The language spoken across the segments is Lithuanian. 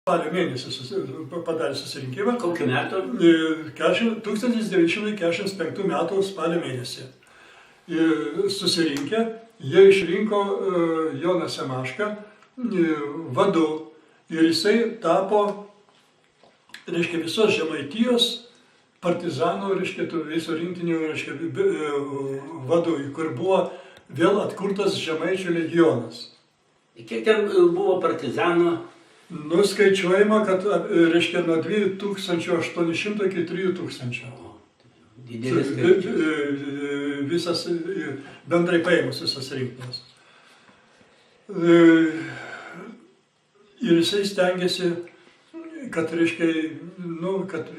Spalio mėnesį padarė susirinkimą. Kokiu metu? 1945 metų spalio mėnesį. Susirinkę, jie išrinko Joną Semašką vadu ir jisai tapo, reiškia, visos Žemaitijos partizanų, reiškia, viso rinktinių, reiškia, vadu, kur buvo vėl atkurtas Žemaičių legionas. Kiek ten buvo partizanų? Nuskaičiuojama, kad, reiškia, nuo 2800 iki 3000. Didelis skaičius. Visas, bendrai paėmus visas rinktinės. Ir jisai stengiasi, kad, reiškia, kad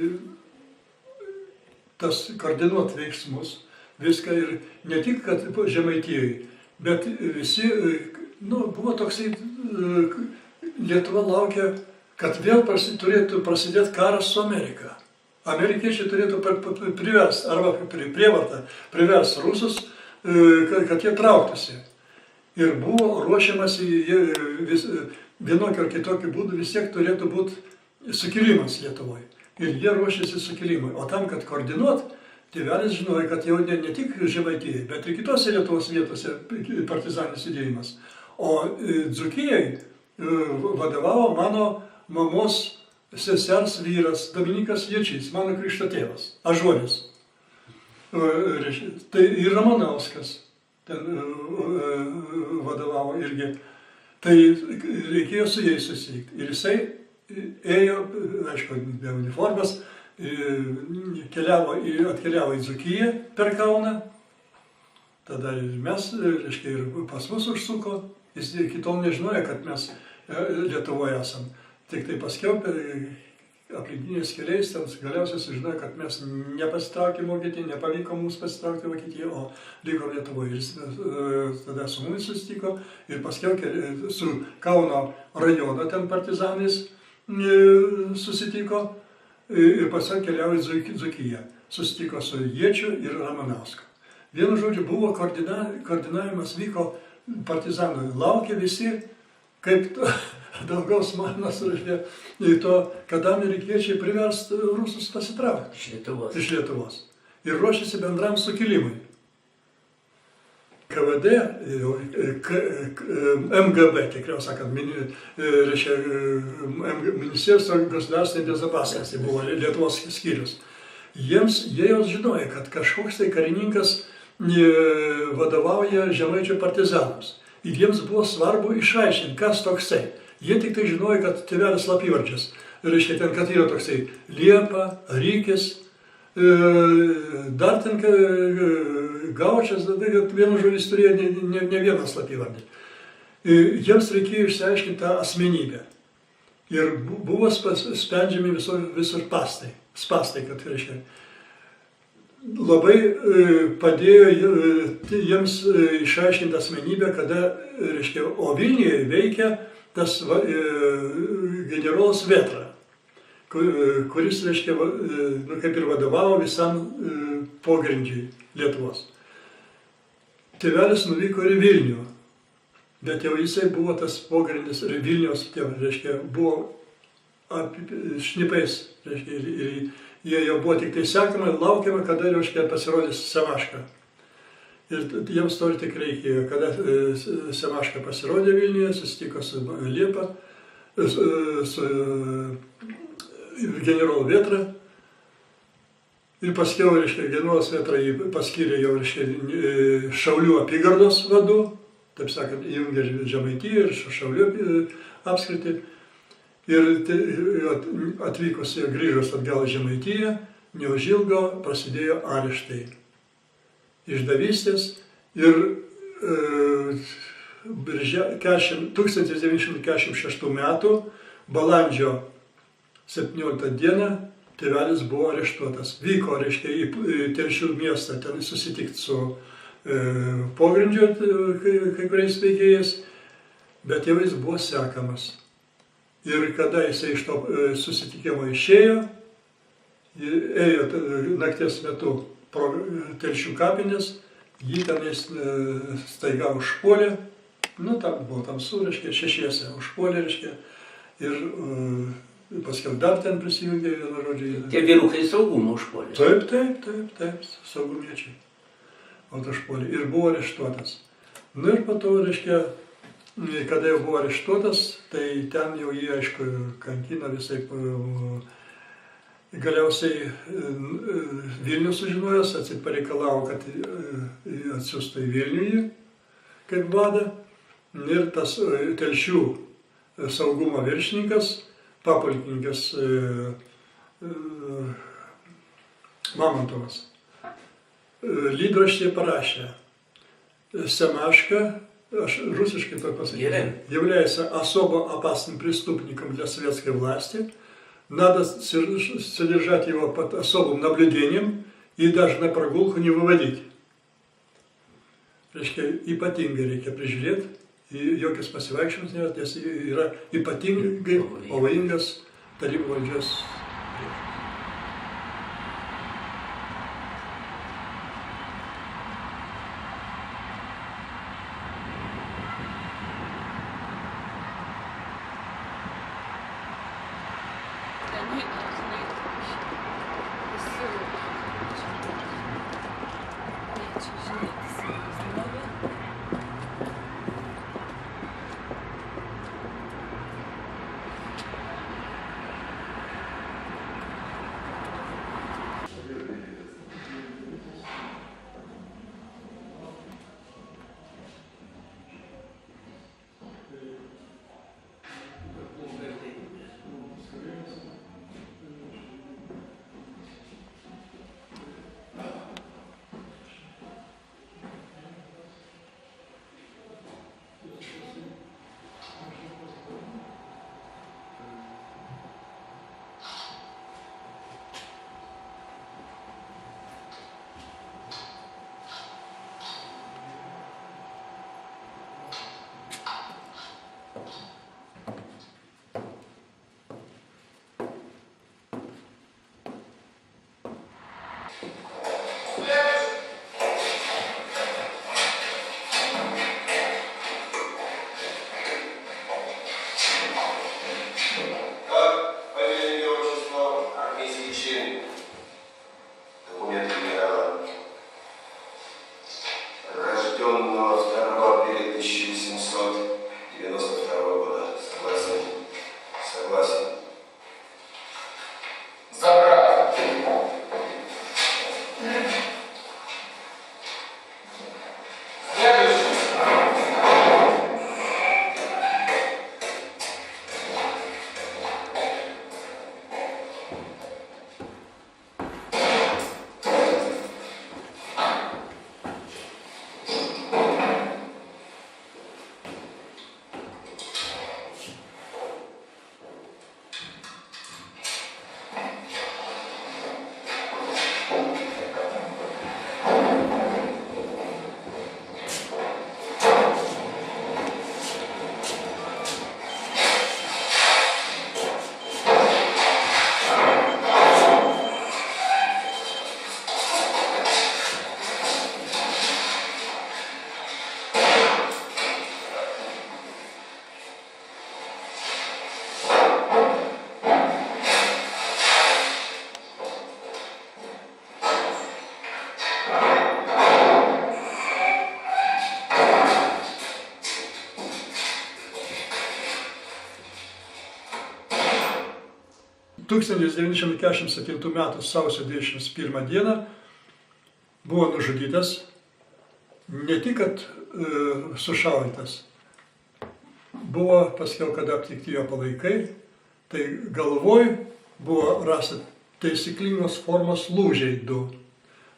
tas koordinuot veiksmus, viską ir ne tik, kad Žemaitijai, bet visi, buvo toksai, Lietuva laukia, kad vėl turėtų prasidėti karas su Amerika. Amerikiečiai turėtų priversti, arba prievartą priversti rusus, kad jie trauktųsi. Ir buvo ruošiamasi vienokio ar kitokio būdų, vis tiek turėtų būti sukilimas Lietuvoje. Ir jie ruošiasi sukilimui. O tam, kad koordinuot, tėvelis žinojo, kad jau ne tik Žemaitijai, bet ir kitose Lietuvos vietose partizaninis judėjimas. O Dzūkijai vadovavo mano mamos sesers vyras Dominykas Ječys, mano krikšto tėvas, Ažuolis. Tai ir Ramanauskas ten vadovavo irgi. Tai reikėjo su jais susitikti. Ir jisai ėjo, aišku, be uniformas, atkeliavo į Dzūkiją per Kauną. Tada ir mes, reiškia, ir pas mus užsuko. Jis iki tol nežinojo, kad mes Lietuvoje esam. Tik tai paskiau per aplinkiniais keliais galiausiai sužinojo, kad mes nepasitraukėm Vokietiją, nepavyko mums pasitraukti Vokietiją, o liko Lietuvoje. Ir tada su mumis susitiko ir paskiau su Kauno rajono ten partizanais susitiko ir paskiau keliavo į Dzūkiją. Susitiko su Ječiu ir Ramanausku. Vienu žodžiu, buvo koordinavimas, vyko partizanai. Laukė visi, kaip Daugaus Manas, kada amerikiečiai priverst rusus pasitraukti iš Lietuvos. Ir ruošėsi bendram sukilimui. KVD, МГБ, tikriau sakant, Ministerstvo государственной безопасности buvo Lietuvos skyrius. Jie jau žinojo, kad kažkoks tai karininkas vadovauja Žemaičių partizanams. Ir jiems buvo svarbu išaiškinti, kas toksai. Jie tik tai žinojo, kad tėvelis slapyvardžias. Reiškia, ten, kad yra toksai Liepa, Rykis, dar ten Gaučas, vienu žodžiu jis turėjo ne vieną slapyvardį. Jiems reikėjo išsiaiškinti tą asmenybę. Ir buvo sprendžiami visur spastai, kad reiškia. Labai padėjo jiems išaiškinti asmenybę, kada, reiškia, o Vilniuje veikia tas generolas Vėtra, kuris, reiškia, kaip ir vadovavo visam pogrindžiui Lietuvos. Tėvelis nuvyko ir į Vilnių, bet jau jisai buvo tas pogrindis ir Vilniaus, reiškia, buvo šnipais, reiškia, ir jie jau buvo tik tai sekama ir laukiama, kada, reiškia, pasirodys Semaška. Ir jiems to tik reikėjo. Kada Semaška pasirodė Vilniuje, susitiko su Liepa, su generolu Vėtra. Ir paskiau, reiškia, generolas Vėtra jį paskyrė jau, reiškia, Šaulių apygardos vadu, taip sakant, įjungė Žemaitiją ir Šaulių apskritį. Ir atvykus ir grįžus atgal į Žemaitiją, neužilgo prasidėjo areštai, išdavystės ir 1946 metų balandžio 17 dieną tėvelis buvo areštuotas. Vyko, reiškia, į Telšių miestą ten susitikti su pogrindžio kai kuriais veikėjais, bet jau jis buvo sekamas. Ir kada jisai iš to susitikimo išėjo, ėjo nakties metu pro Telšių kapines, jį tenais staiga užpuolė, tam buvo tamsu, reiškia, šešiese užpuolė, reiškia, ir paskiau dar ten prisijungė, vienu žodžiu. Tie vyrukai saugumo užpuolė. Taip, saugumiečiai. Autošpuolį. Ir buvo areštuotas. Nu ir po to, reiškia, kada jau buvo areštuotas, tai ten jau jį, aišku, kankino visai. Galiausiai Vilnius sužinojęs, pareikalavo, kad atsiųstų į Vilnių jį kaip vadą. Ir tas Telšių saugumo viršininkas, papulkininkas Mamontovas, lydraštyje parašė: Семашко, аж русский так посмотрел, является особо опасным преступником для советской власти. Надо содержать его под особым наблюдением и даже на прогулку не выводить. Reiškia, ypatingai reikia prižiūrėti, jokios pasivaikščiojimus nėra, nes yra ypatingai pavojingas tarybų valdžios. В 1947 m. sausio 21 d. buvo nužudytas, ne tik kad sušaudytas, buvo paskiau, kada aptikti jo palaikai, tai galvoj buvo rasta taisyklingos formos lūžiai du.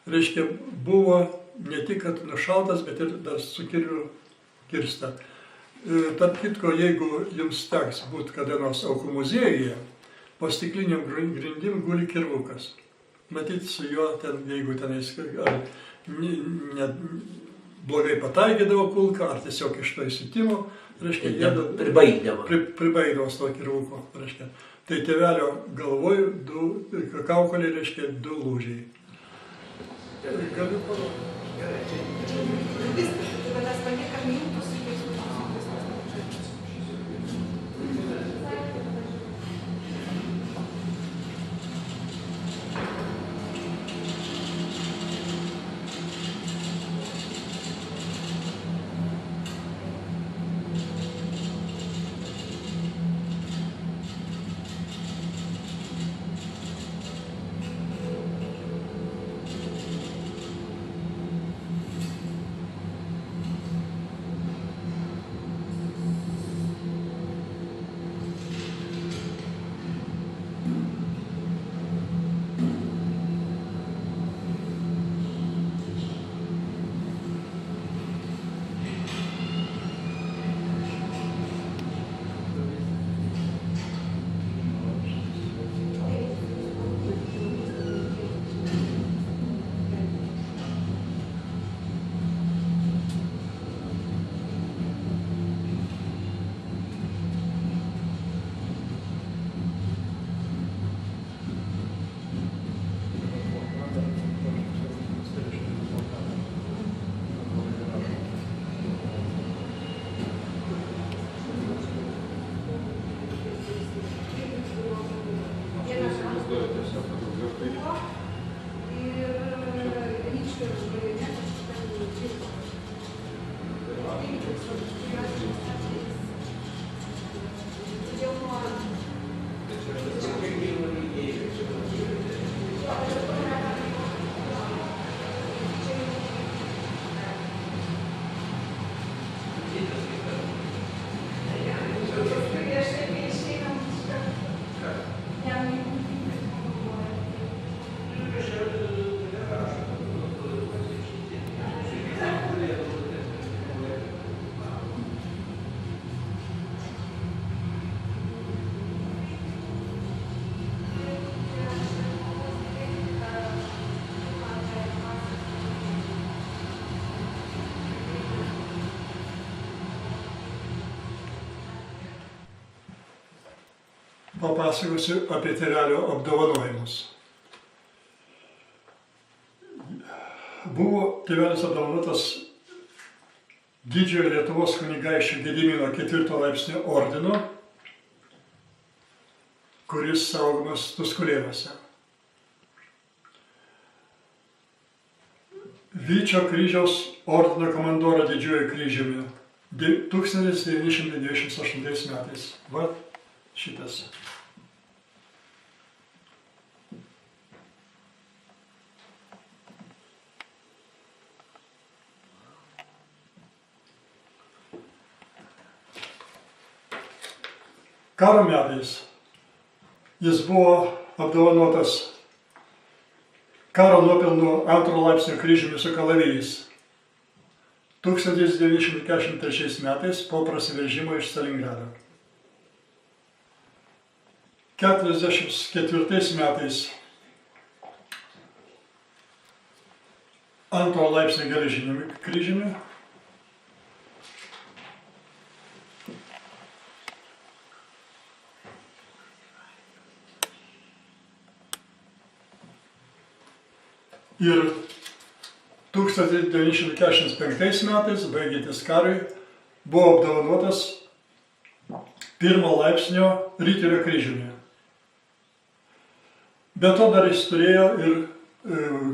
Reiškia, buvo ne tik kad nušautas, bet ir dar su kirviu kirsta. Tarp kitko, jeigu jums teks būti kada nors aukų muziejuje, po stikliniam grindim guli kirvukas. Matyt, su juo ten, jeigu tenais blogai pataikydavo kulką, ar tiesiog iš to įsitimo, reiškia, jie pribaigdavo su to kirvuko. Reiškia. Tai tėvelio galvoj kaukolė, reiškia, du lūžiai. Galiu parodyti. papasakosiu apie tėvelio apdovanojimus. Buvo tėvelis apdovanotas Didžiojo Lietuvos kunigaikščio Gedimino 4 laipsnio ordino, kuris saugomas Tuskulėnuose. Vyčio kryžiaus ordino komandoro Didžiuoju kryžiumi 1928 metais. Va šitas. Karo metais jis buvo apdovanotas karo nuopelnų 2 laipsnio kryžiumi su kalavijais 1943 metais po prasiveržimo iš Stalingrado. 1944 metais 2 laipsnio geležiniu kryžiumi, ir 1945 metais, baigiantis karui, buvo apdovanotas 1 laipsnio riterio kryžiumi. Be to dar jis turėjo ir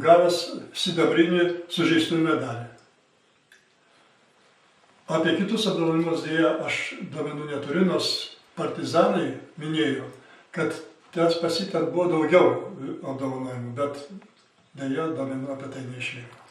gavęs sidabrinį sužeistųjų medalį. Apie kitus apdovanojimus dėja aš duomenų neturiu, nors partizanai minėjo, kad pas jį ten buvo daugiau apdovanojimų, bet dėja duomenų apie tai neišliko.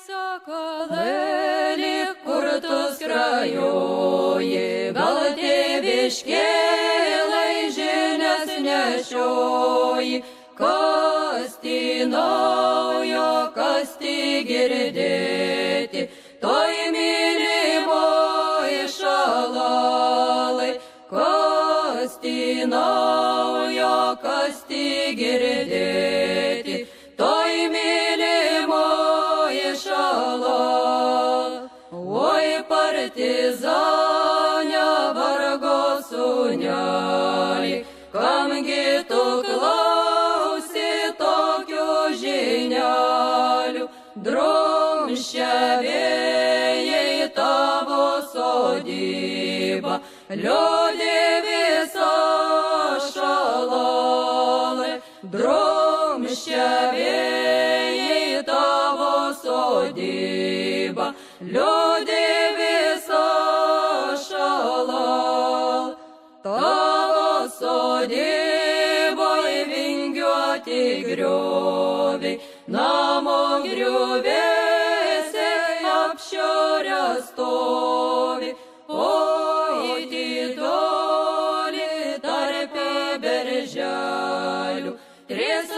Sakalėli, kur tu skrajoji, gal tėviškėlai žinias nešioji, kas ti naujo, kas ti girdėti, toj mylimoji šalalai, kas ti naujo, kas ti girdėti, toj mylimoji šalal. Oi partizanė vargo sūnelį, kamgi tu klausi tokių žinielių, drumsčia vėjai tavo sodybą, liūdi visa šalalai, drumsčia vėjai tavo sodybą, liūdi visa šalal. Tavo sodyboj vingiuoti grioviai, namo griuvėse apšiorę stovi, oi titoli tarp berželių, tris